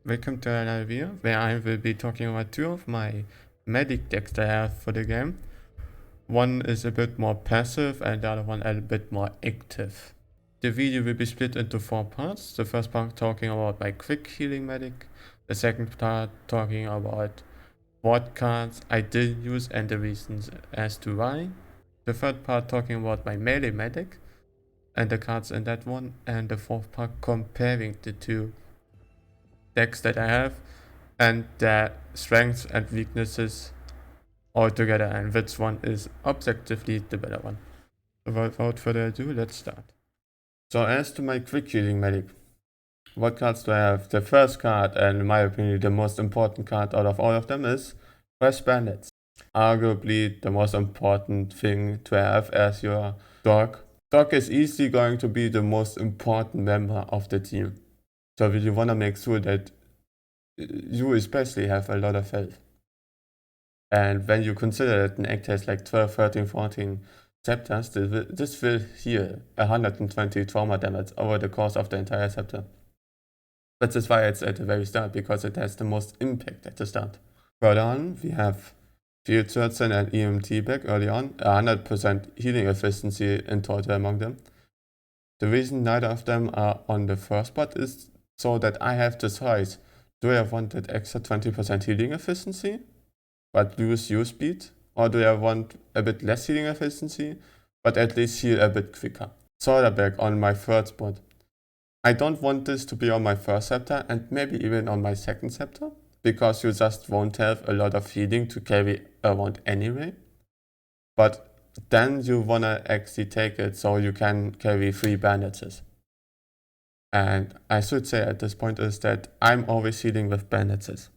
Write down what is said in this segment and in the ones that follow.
welcome to another video where I will be talking about two of my medic decks that I have for the game. One is a bit more passive and the other one a bit more active. The video will be split into 4 parts. The first part talking about my quick healing medic, the second part talking about what cards I did use and the reasons as to why, the third part talking about my melee medic and the cards in that one, and the fourth part comparing the two decks that I have and their strengths and weaknesses all together, and which one is objectively the better one. Without further ado, let's start. So as to my quick healing medic, what cards do I have? The first card, and in my opinion the most important card out of all of them, is Fresh Bandits. Arguably the most important thing to have as your dog. Dog is easily going to be the most important member of the team. So you want to make sure that you especially have a lot of health. And when you consider that an act has like 12, 13, 14 chapters, this will heal 120 trauma damage over the course of the entire chapter. But that's why it's at the very start, because it has the most impact at the start. Further on, we have Field Surgeon and EMT back early on, 100% healing efficiency in total among them. The reason neither of them are on the first spot is so that I have to decide, do I want that extra 20% healing efficiency, but lose use speed? Or do I want a bit less healing efficiency, but at least heal a bit quicker? Solarback on my third spot. I don't want this to be on my first chapter and maybe even on my second chapter, because you just won't have a lot of healing to carry around anyway. But then you wanna actually take it so you can carry 3 bandages. And I should say at this point is that I'm always healing with bandages.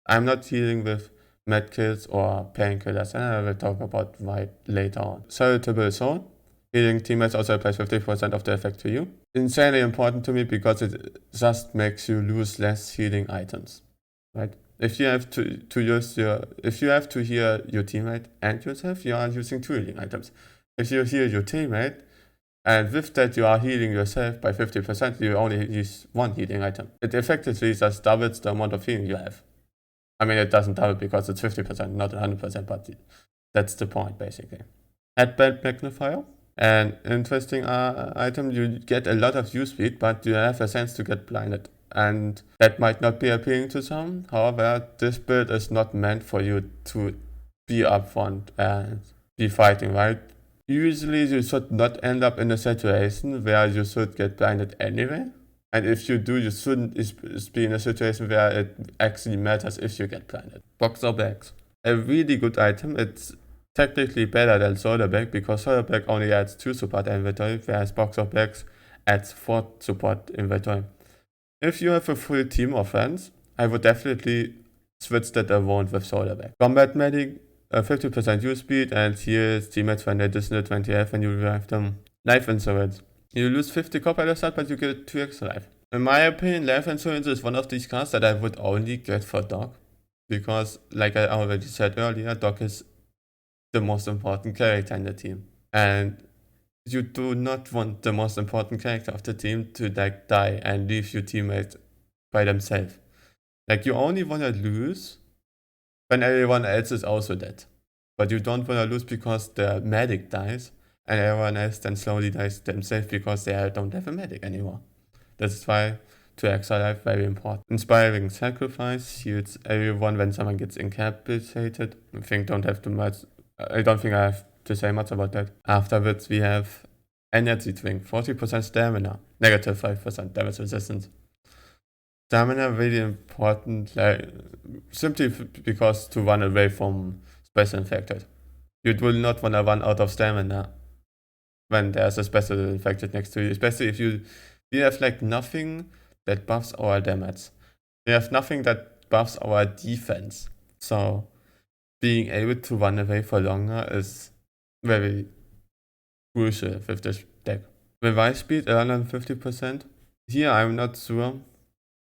I'm not healing with medkits or painkillers, and I will talk about why later on. Salutable Soul. Healing teammates also applies 50% of the effect to you. Insanely important to me because it just makes you lose less healing items, right? If you have to heal your teammate and yourself, you are using 2 healing items. If you heal your teammate and with that you are healing yourself by 50%, you only use 1 healing item. It effectively just doubles the amount of healing you have. I mean, it doesn't double because it's 50%, not 100%, but that's the point basically. Headband Magnifier. An interesting item. You get a lot of use speed, but you have a chance to get blinded. And that might not be appealing to some. However, this build is not meant for you to be upfront and be fighting, right? Usually you should not end up in a situation where you should get blinded anyway. And if you do, you shouldn't be in a situation where it actually matters if you get blinded. Boxer Bags. A really good item. It's technically better than Solar Bag because Solar Bag only adds 2 support inventory, whereas Boxer Bags adds 4 support inventory. If you have a full team of friends, I would definitely switch that around with Solar Bag. Combat Medic, 50% use speed and heals teammates for an additional 20 health when you revive them. Life Insurance. You lose 50 copper at the start, but you get 2 extra life. In my opinion, Life Insurance is one of these cards that I would only get for Doc. Because, like I already said earlier, Doc is the most important character in the team. And you do not want the most important character of the team to like die and leave your teammates by themselves. Like, you only want to lose when everyone else is also dead. But you don't want to lose because the medic dies and everyone else then slowly dies themselves because they don't have a medic anymore. That's why 2 extra life very important. Inspiring Sacrifice heals everyone when someone gets incapacitated. I don't think I have to say much about that. Afterwards we have Energy Drink, 40% stamina, negative 5% damage resistance. Stamina really important, like, simply because to run away from Special Infected. You will not want to run out of stamina when there's a Special Infected next to you, especially if you have like nothing that buffs our damage. We have nothing that buffs our defense. So being able to run away for longer is very crucial with this deck. Revive speed 150%. Here I'm not sure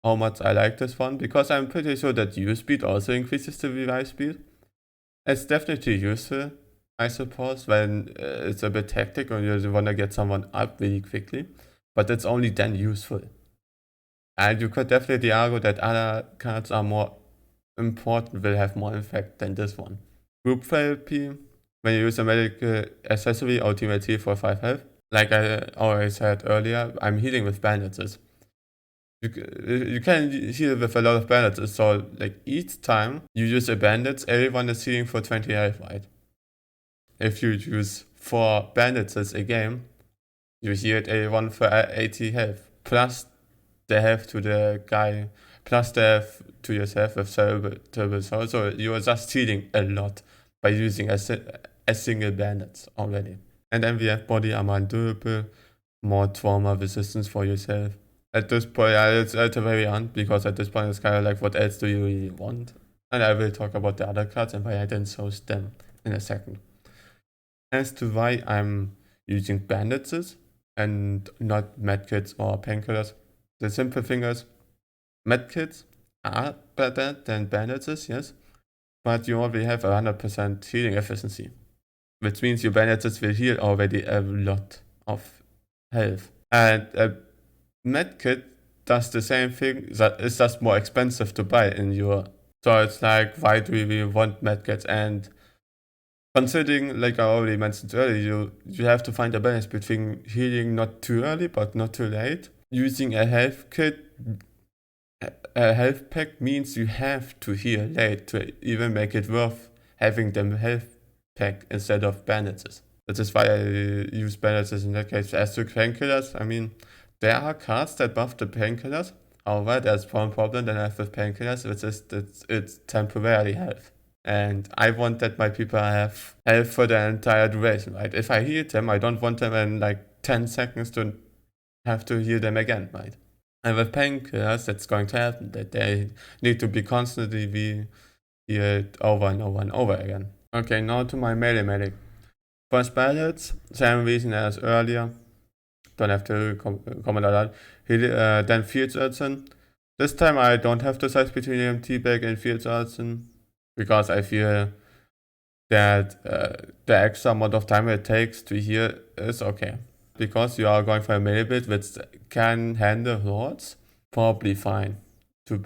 how much I like this one, because I'm pretty sure that use speed also increases the revive speed. It's definitely useful, I suppose, when it's a bit hectic and you want to get someone up really quickly, but it's only then useful. And you could definitely argue that other cards are more important, will have more impact than this one. Group therapy, when you use a medical accessory, ultimate heal for 5 health. Like I already said earlier, I'm healing with bandages. You can heal with a lot of bandages, so like each time you use a bandage, everyone is healing for 20 health, right? If you use 4 bandages a game, you healed everyone for 80 health, plus the health to the guy, plus the health to yourself with terrible soul. So you are just healing a lot by using a single bandage already. And then we have body armor and durable, more trauma resistance for yourself. At this point, it's at the very end, because at this point it's kind of like, what else do you really want? And I will talk about the other cards and why I didn't choose them in a second. As to why I'm using bandages and not medkits or painkillers, the simple thing is, medkits are better than bandages, yes, but you already have 100% healing efficiency, which means your bandages will heal already a lot of health. And a medkit does the same thing, that is just more expensive to buy in your. So it's like, why do we want medkits? And considering, like I already mentioned earlier, you have to find a balance between healing not too early but not too late. Using a health kit, a health pack means you have to heal late to even make it worth having the health pack instead of bandages. That is why I use bandages in that case. As to painkillers, I mean, there are cards that buff the painkillers. However, there's one problem that I have with painkillers, which is that it's temporary health. And I want that my people have health for the entire duration, right? If I heal them, I don't want them in like 10 seconds to have to heal them again, right? And with painkillers, that's going to happen, that they need to be constantly be healed over and over and over again. Okay, now to my melee medic. For spells, same reason as earlier. Don't have to comment on that. Then Field Surgeon. This time I don't have to decide between EMT bag and Field Surgeon, because I feel that the extra amount of time it takes to heal is okay. Because you are going for a melee build which can handle hordes, probably fine to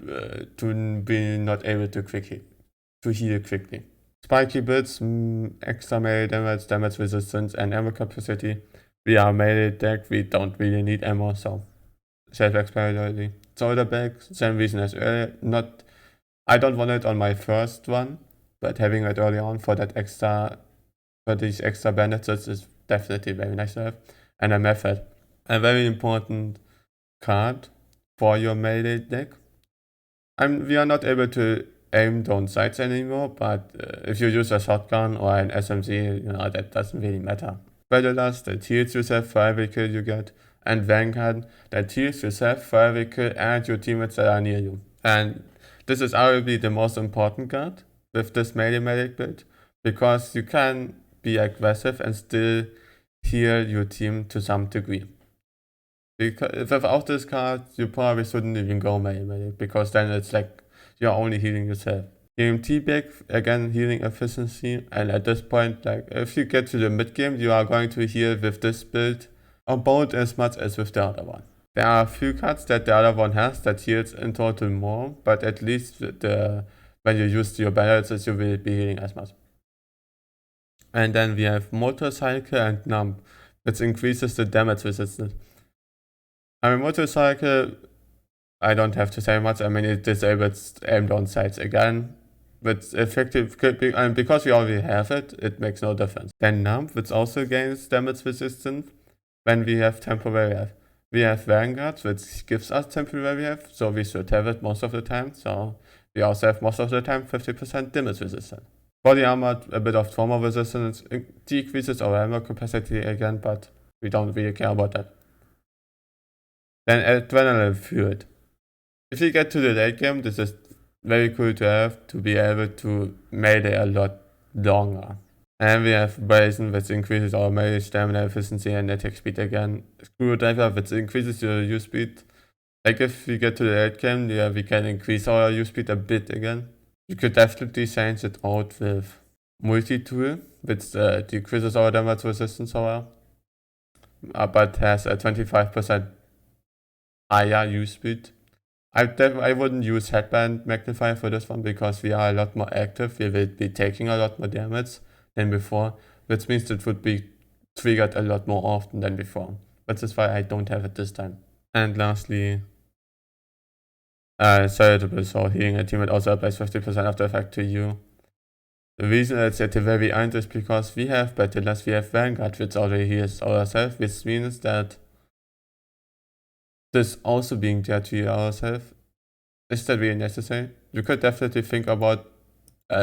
be not able to heal quickly. Spiky builds, extra melee damage resistance, and ammo capacity. We are a melee deck, we don't really need ammo, so self-explanatory. Shoulder bag, same reason as earlier. I don't want it on my first one, but having it early on for these extra bandages is definitely very nice to have. And a method, a very important card for your melee deck. We are not able to aim down sights anymore, but if you use a shotgun or an SMG, that doesn't really matter. Battlelust, that heals yourself for every kill you get, and Vanguard, that heals yourself for every kill and your teammates that are near you. And this is arguably the most important card with this melee medic build, because you can be aggressive and still heal your team to some degree. Because without this card, you probably shouldn't even go melee medic, because then it's like you're only healing yourself. EMT bag, again, healing efficiency, and at this point, like if you get to the mid game, you are going to heal with this build about as much as with the other one. There are a few cards that the other one has that heals in total more, but at least when you use your bandages, you will be healing as much. And then we have Motorcycle and Numb, which increases the damage resistance. I mean, Motorcycle, I don't have to say much. I mean, it disables aim down sights again, but effective could be, and because we already have it, it makes no difference. Then Numb, which also gains damage resistance when we have temporary health. We have Vanguard, which gives us temporary health, so we should have it most of the time. So we also have most of the time 50% damage resistance. Body armor, a bit of trauma resistance, decreases our ammo capacity again, but we don't really care about that. Then Adrenaline Fueled. If you get to the late game, this is very cool to have, to be able to melee a lot longer. And we have Brazen, which increases our melee stamina efficiency and attack speed again. Screwdriver, which increases your use speed. Like if we get to the late game, yeah, we can increase our use speed a bit again. You could definitely change it out with Multi-Tool, which decreases our damage resistance, however, but has a 25% higher use speed. I wouldn't use Headband Magnifier for this one because we are a lot more active. We will be taking a lot more damage than before, which means it would be triggered a lot more often than before. Which is why I don't have it this time. And lastly, Salutable, so healing a teammate also applies 50% of the effect to you. The reason it's at the very end is because we have Battleless, we have Vanguard, which already heals ourselves, which means that this also being there to heal ourselves, is that really necessary? You could definitely think about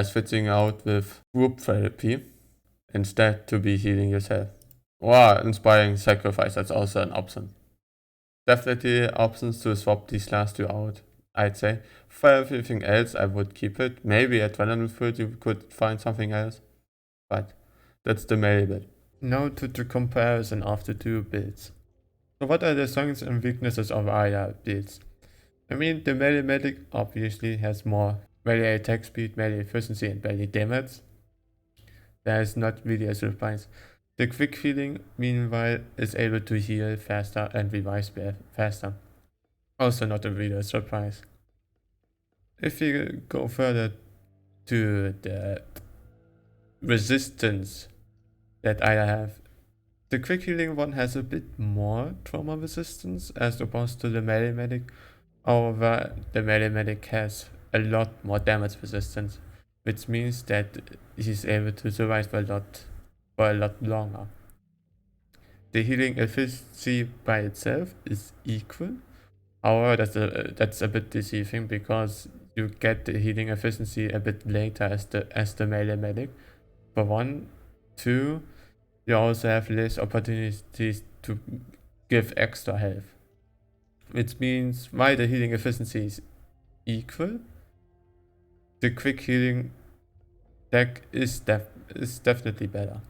switching out with group therapy instead to be healing yourself. Or inspiring sacrifice, that's also an option. Definitely options to swap these last two out, I'd say. For everything else, I would keep it. Maybe at Adrenaline Fruit you could find something else, but that's the melee bit. Now to the comparison of the two builds. So what are the strengths and weaknesses of either builds? I mean, the melee medic obviously has more melee attack speed, melee efficiency, and melee damage. That is not really a surprise. The quick healing, meanwhile, is able to heal faster and revive faster. Also not a real surprise. If we go further to the resistance that I have, the quick healing one has a bit more trauma resistance as opposed to the melee medic. However, the melee medic has a lot more damage resistance, which means that he's able to survive for a lot longer. The healing efficiency by itself is equal. However, that's a bit deceiving because you get the healing efficiency a bit later as the melee medic. For 1, 2, you also have less opportunities to give extra health. Which means why the healing efficiency is equal, the quick healing deck is definitely better.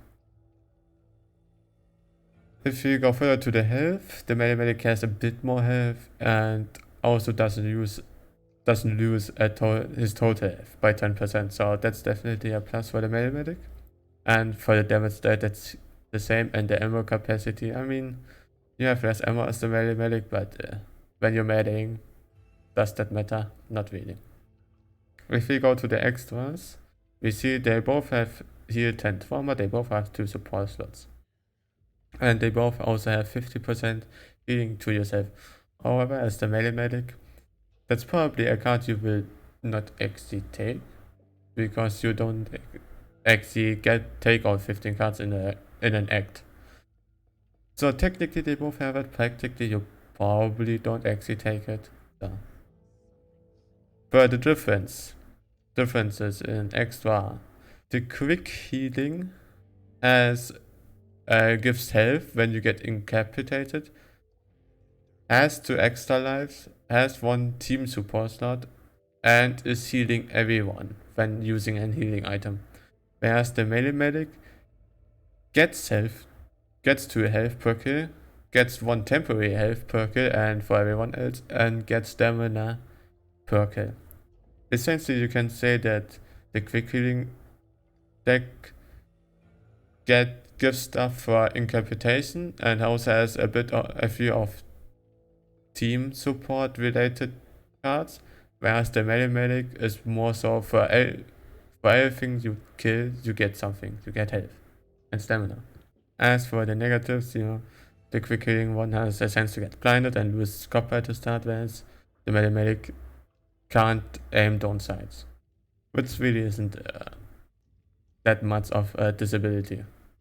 If you go further to the health, the melee medic has a bit more health and also doesn't lose his total health by 10%, so that's definitely a plus for the melee medic. And for the damage stat, that's the same, and the ammo capacity, I mean, you have less ammo as the melee medic, but when you're meleeing, does that matter? Not really. If we go to the extras, we see they both have heal 10 trauma, they both have 2 support slots. And they both also have 50% healing to yourself. However, as the melee medic, that's probably a card you will not actually take, because you don't actually take all 15 cards in an act. So technically they both have it, practically you probably don't actually take it. So. But the differences in extra, the quick healing gives health when you get incapacitated, has 2 extra lives, has 1 team support slot, and is healing everyone when using an healing item. Whereas the melee medic gets 2 health per kill, gets 1 temporary health per kill and for everyone else, and gets stamina per kill. Essentially, you can say that the quick healing deck gives stuff for incapacitation and also has a few of team support related cards, whereas the melee medic is more so for everything you kill, you get something, you get health and stamina. As for the negatives, the quick healing one has a chance to get blinded and lose copper to start, whereas the melee medic can't aim down sights, which really isn't that much of a disability.